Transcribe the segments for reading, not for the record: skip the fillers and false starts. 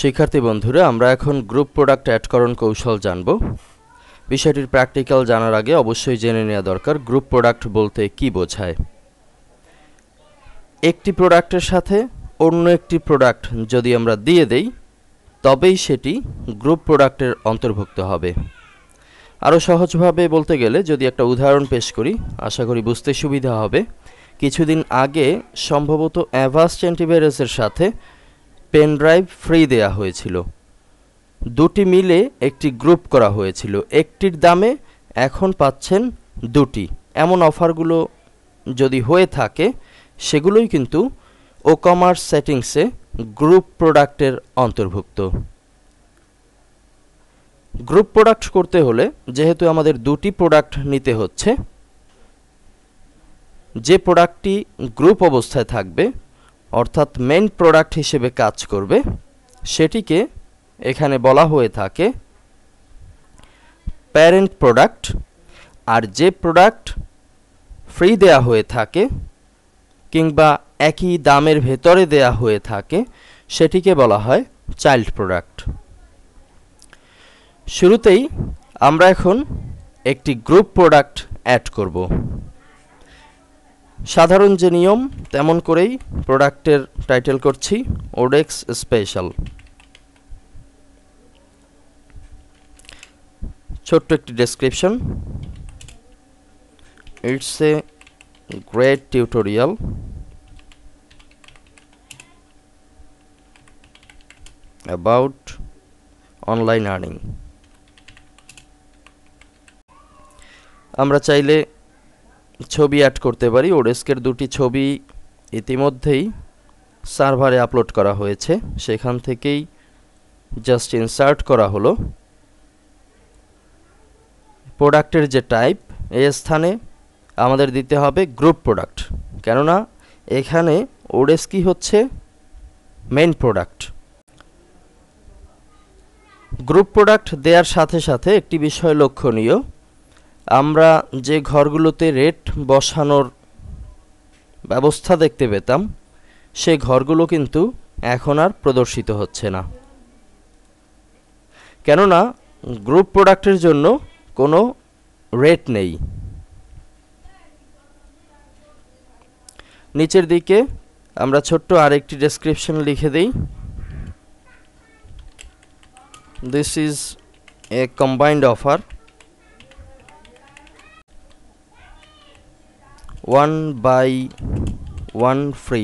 শিক্ষার্থী বন্ধুরা, আমরা এখন গ্রুপ প্রোডাক্ট অ্যাডকরণ কৌশল জানব। বিষয়টির প্র্যাকটিক্যাল জানার আগে অবশ্যই জেনে নেওয়া দরকার গ্রুপ প্রোডাক্ট বলতে কি বোঝায়। একটি প্রোডাক্টের সাথে অন্য একটি প্রোডাক্ট যদি আমরা দিয়ে দেই তবেই সেটি গ্রুপ প্রোডাক্টের অন্তর্ভুক্ত হবে। আরও সহজভাবে বলতে গেলে যদি একটা উদাহরণ পেশ করি, আশা করি বুঝতে সুবিধা হবে। কিছুদিন আগে সম্ভবত অ্যাভাস্ট অ্যান্টিভাইরাসের সাথে পেন ড্রাইভ ফ্রি দেয়া হয়েছিল। দুটি মিলে একটি গ্রুপ করা হয়েছিল, একটির দামে এখন পাচ্ছেন দুটি। এমন অফারগুলো যদি হয়ে থাকে সেগুলোই কিন্তু ও কমার্স সেটিংসে গ্রুপ প্রোডাক্টের অন্তর্ভুক্ত। গ্রুপ প্রোডাক্ট করতে হলে যেহেতু আমাদের দুটি প্রোডাক্ট নিতে হচ্ছে, যে প্রোডাক্টটি গ্রুপ অবস্থায় থাকবে অর্থাৎ মেইন প্রোডাক্ট হিসেবে কাজ করবে সেটিকে এখানে বলা হয়ে থাকে প্যারেন্ট প্রোডাক্ট, আর যে প্রোডাক্ট ফ্রি দেয়া হয়ে থাকে কিংবা একই দামের ভেতরে দেয়া হয়ে থাকে সেটিকে বলা হয় চাইল্ড প্রোডাক্ট। শুরুতেই আমরা এখন একটি গ্রুপ প্রোডাক্ট অ্যাড করব। সাধারণ যে নিয়ম তেমন করেই প্রোডাক্টের টাইটেল করছি ওডেক্স স্পেশাল। ছোট্ট একটি description, it's a great tutorial about online earning. আমরা চাইলে ছবি অ্যাড করতে পারি। ওডেস্কের দুটি ছবি ইতিমধ্যেই সার্ভারে আপলোড করা হয়েছে, সেখান থেকেই জাস্ট ইনসার্ট করা হলো। প্রোডাক্টের যে টাইপ, এই স্থানে আমাদের দিতে হবে গ্রুপ প্রোডাক্ট, কেননা এখানে ওডেস্কই হচ্ছে মেইন প্রোডাক্ট। গ্রুপ প্রোডাক্ট দেওয়ার সাথে সাথে একটি বিষয় লক্ষণীয়, আমরা যে ঘরগুলোতে রেট বসানোর ব্যবস্থা দেখতে পেতাম সেই ঘরগুলো কিন্তু এখন আর প্রদর্শিত হচ্ছে না, কেননা গ্রুপ প্রোডাক্টের জন্য কোনো রেট নেই। নিচের দিকে আমরা ছোট্ট আরেকটি ডেসক্রিপশন লিখে দেই, this is a combined offer 1 buy 1 free.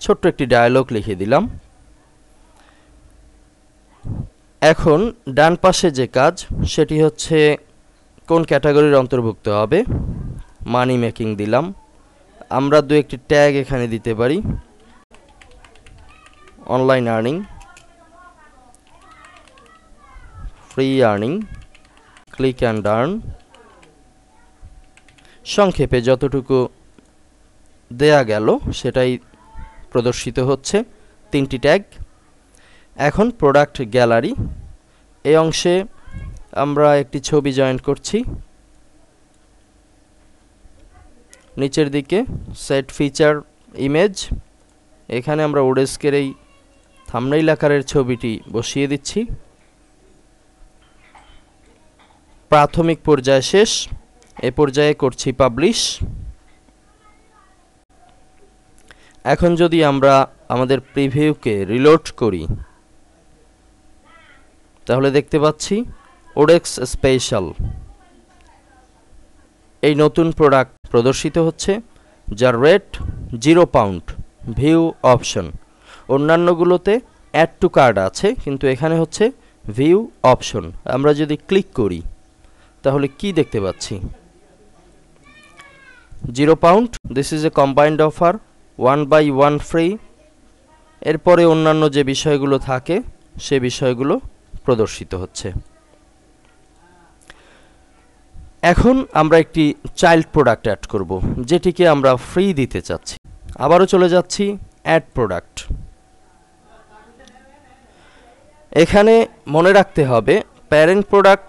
ছোট্ট একটি ডায়ালগ লিখে দিলাম। এখন ডান পাশে যে কাজ সেটি হচ্ছে কোন ক্যাটাগরির অন্তর্ভুক্ত হবে, মানি মেকিং দিলাম। আমরা দু একটি ট্যাগ এখানে দিতে পারি, online earning, free earning, click and earn. সংক্ষেপে যতটুকু দেয়া গেল সেটাই প্রদর্শিত হচ্ছে, তিনটি ট্যাগ। এখন প্রোডাক্ট গ্যালারি, এই অংশে আমরা একটি ছবি জয়েন করছি। নিচের দিকে সেট ফিচার ইমেজ, এখানে আমরা ওডেস্কের এই থাম্বনেইল আকারের ছবিটি বসিয়ে দিচ্ছি। প্রাথমিক পর্যায় শেষ, এ পর্যায়ে করছি পাবলিশ। এখন যদি আমরা আমাদের প্রিভিউকে রিলোড করি তাহলে দেখতে পাচ্ছি ওডেক্স স্পেশাল এই নতুন প্রোডাক্ট প্রদর্শিত হচ্ছে, যার রেট 0 পাউন্ড, ভিউ অপশন। অন্যান্যগুলোতে অ্যাড টু কার্ড আছে, কিন্তু এখানে হচ্ছে ভিউ অপশন। আমরা যদি ক্লিক করি তাহলে কি দেখতে পাচ্ছি, 0 pound, this is a combined offer 1 buy 1 free. এরপরে অন্যান্য যে বিষয়গুলো থাকে সে বিষয়গুলো প্রদর্শিত হচ্ছে। এখন আমরা একটি চাইল্ড প্রোডাক্ট অ্যাড করব, যেটিকে আমরা ফ্রি দিতে চাচ্ছি। আবারও চলে যাচ্ছি অ্যাড প্রোডাক্ট। এখানে মনে রাখতে হবে প্যারেন্ট প্রোডাক্ট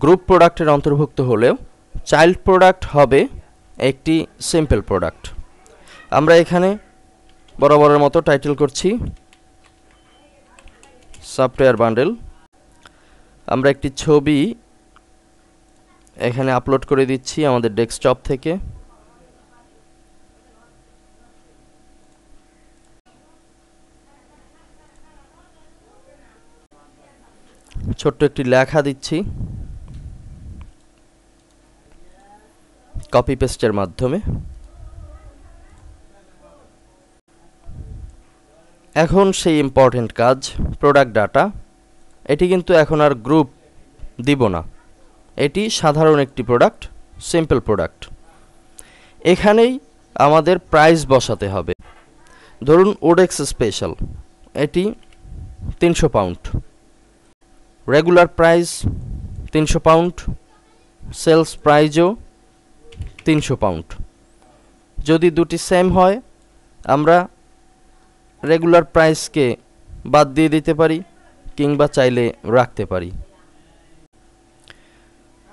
গ্রুপ প্রোডাক্টের অন্তর্ভুক্ত হলেও চাইল্ড প্রোডাক্ট হবে একটি সিম্পল প্রোডাক্ট। আমরা এখানে বরাবরের মতো টাইটেল করছি সফটওয়্যার বান্ডেল। আমরা একটি ছবি এখানে আপলোড করে দিচ্ছি আমাদের ডেস্কটপ থেকে। ছোট্ট একটি লেখা দিচ্ছি কপি পেস্টের মাধ্যমে। এখন সেই ইম্পর্টেন্ট কাজ প্রোডাক্ট ডাটা। এটি কিন্তু এখন আর গ্রুপ দিব না, এটি সাধারণ একটি প্রোডাক্ট, সিম্পল প্রোডাক্ট। এখানেই আমাদের প্রাইস বসাতে হবে। ধরুন ওডেক্স স্পেশাল, এটি 300 pound, regular price 300 pound, sales প্রাইজও 300 পাউন্ড। যদি দুটি সেম হয় আমরা রেগুলার প্রাইসকে বাদ দিয়ে দিতে পারি কিংবা চাইলে রাখতে পারি।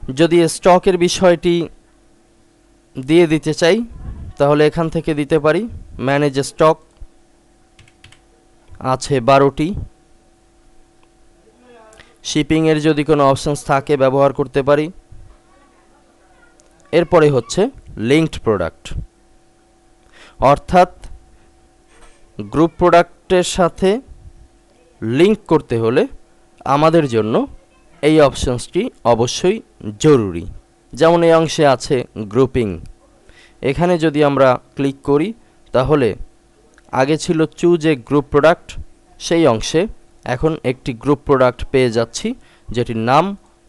যদি স্টকের বিষয়টি দিয়ে দিতে চাই তাহলে এখান থেকে দিতে পারি। ম্যানেজ স্টক আছে 12টি। শিপিংয়ের যদি কোনো অপশনস থাকে ব্যবহার করতে পারি। এরপরে হচ্ছে লিঙ্কড প্রোডাক্ট, অর্থাৎ গ্রুপ প্রোডাক্টের সাথে লিঙ্ক করতে হলে আমাদের জন্য এই অপশনসটি অবশ্যই জরুরি। যেমন এই অংশে আছে গ্রুপিং, এখানে যদি আমরা ক্লিক করি তাহলে আগে ছিল চুজ এ গ্রুপ প্রোডাক্ট, সেই অংশে এখন একটি গ্রুপ প্রোডাক্ট পেয়ে যাচ্ছি যেটির নাম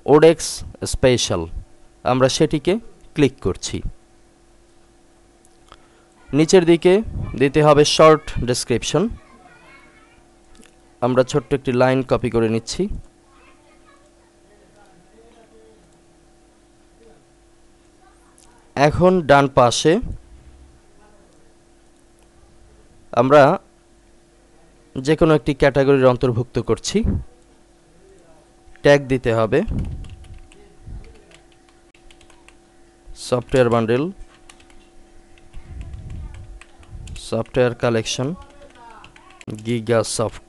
ওডেক্স স্পেশাল। আমরা সেটিকে ক্লিক করছি। নিচের দিকে দিতে হবে শর্ট ডেসক্রিপশন। আমরা ছোট্ট একটি লাইন কপি করে নিচ্ছি। এখন ডান পাশে আমরা যে কোনো একটি ক্যাটাগরির অন্তর্ভুক্ত করছি। ট্যাগ দিতে হবে সফটওয়্যার বান্ডেল, সফটওয়্যার কালেকশন, গিগাসফট,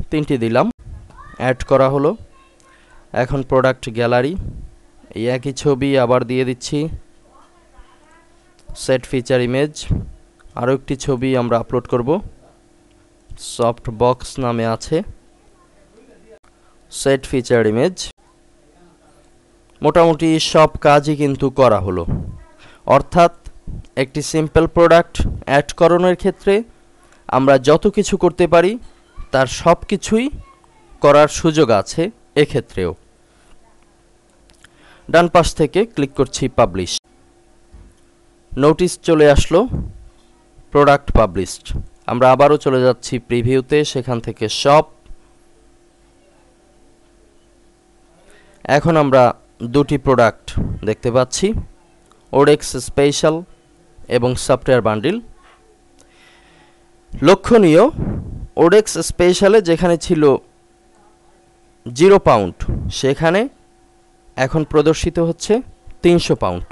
3টি দিলাম, অ্যাড করা হলো। এখন প্রোডাক্ট গ্যালারি, এই একই ছবি আবার দিয়ে দিচ্ছি। সেট ফিচার ইমেজ, আরও একটি ছবি আমরা আপলোড করব, সফট বক্স নামে আছে। সেট ফিচার ইমেজ, মোটামুটি সব কাজই কিন্তু করা হলো। অর্থাৎ একটি সিম্পল প্রোডাক্ট অ্যাড করানোর ক্ষেত্রে আমরা যত কিছু করতে পারি তার সব কিছুই করার সুযোগ আছে এক্ষেত্রেও। ডান পাশ থেকে ক্লিক করছি পাবলিশ। নোটিশ চলে আসলো প্রোডাক্ট পাবলিশড। আমরা আবারও চলে যাচ্ছি প্রিভিউতে, সেখান থেকে শপ। এখন আমরা দুটি প্রোডাক্ট দেখতে পাচ্ছি, ওডেক্স স্পেশাল এবং সফটওয়্যার বান্ডিল। লক্ষণীয়, ওডেক্স স্পেশালে যেখানে ছিল 0 পাউন্ড সেখানে এখন প্রদর্শিত হচ্ছে 300 পাউন্ড।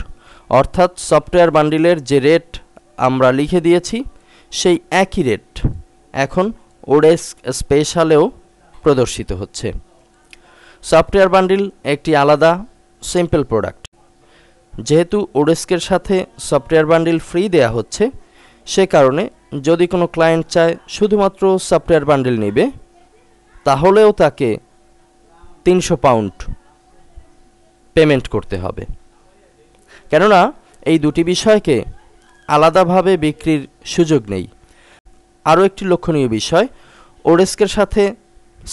অর্থাৎ সফটওয়্যার বান্ডিলের যে রেট আমরা লিখে দিয়েছি সেই একই রেট এখন ওডেক্স স্পেশালেও প্রদর্শিত হচ্ছে। সফটওয়্যার বান্ডিল একটি আলাদা সিম্পল প্রোডাক্ট। যেহেতু ওডেস্কের সাথে সফটওয়্যার বান্ডিল ফ্রি দেয়া হচ্ছে, সে কারণে যদি কোনো ক্লায়েন্ট চায় শুধুমাত্র সফটওয়্যার বান্ডিল নেবে তাহলেও তাকে 300 পাউন্ড পেমেন্ট করতে হবে। কেননা এই দুটি বিষয়কে আলাদাভাবে বিক্রির সুযোগ নেই। আরও একটি লক্ষণীয় বিষয়, ওডেস্কের সাথে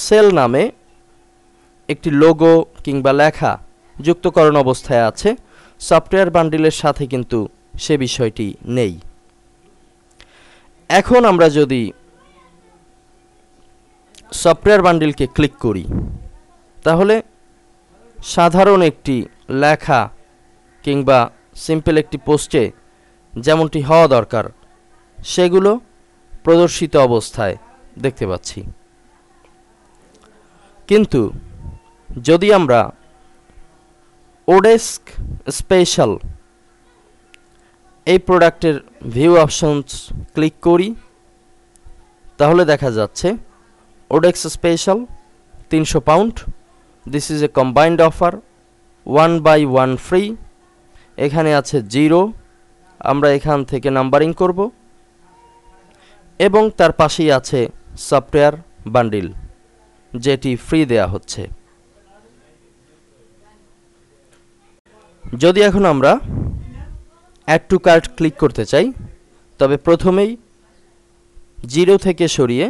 সেল নামে একটি লোগো কিংবা লেখা যুক্তকরণ অবস্থায় আছে, সফটওয়্যার বান্ডিলের সাথে কিন্তু সে বিষয়টি নেই। এখন আমরা যদি সফটওয়্যার বান্ডিলকে ক্লিক করি তাহলে সাধারণ একটি লেখা কিংবা সিম্পল একটি পোস্টে যেমনটি হওয়া দরকার সেগুলো প্রদর্শিত অবস্থায় দেখতে পাচ্ছি। কিন্তু যদি আমরা ওডেস্ক স্পেশাল এই প্রোডাক্টের ভিউ অপশনস ক্লিক করি, তাহলে দেখা যাচ্ছে ওডেক্স special 300 pound, this is a combined offer 1/1 free. এখানে আছে 0, আমরা এখান থেকে নাম্বারিং করব এবং তার পাশেই আছে সফটওয়্যার বান্ডিল যেটি ফ্রি দেয়া হচ্ছে। যদি এখন আমরা অ্যাড টু কার্ট ক্লিক করতে চাই, তবে প্রথমেই 0 থেকে সরিয়ে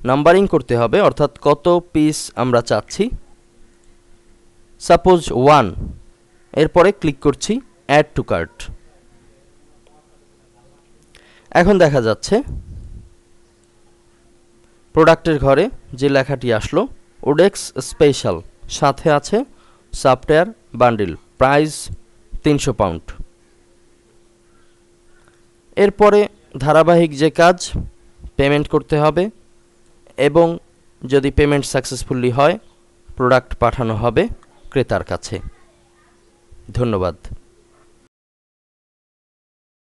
নাম্বারিং করতে হবে, অর্থাৎ কত পিস আমরা চাচ্ছি। সাপোজ 1, এরপরে ক্লিক করছি অ্যাড টু কার্ট। এখন দেখা যাচ্ছে প্রোডাক্টের ঘরে যে লেখাটি আসলো ওডেক্স স্পেশাল, সাথে আছে সফটওয়্যার বান্ডিল, প্রাইস 300 পাউন্ড। এরপরে ধারাবাহিক যে কাজ, পেমেন্ট করতে হবে এবং যদি পেমেন্ট সাকসেসফুলি হয় প্রোডাক্ট পাঠানো হবে ক্রেতার কাছে। ধন্যবাদ।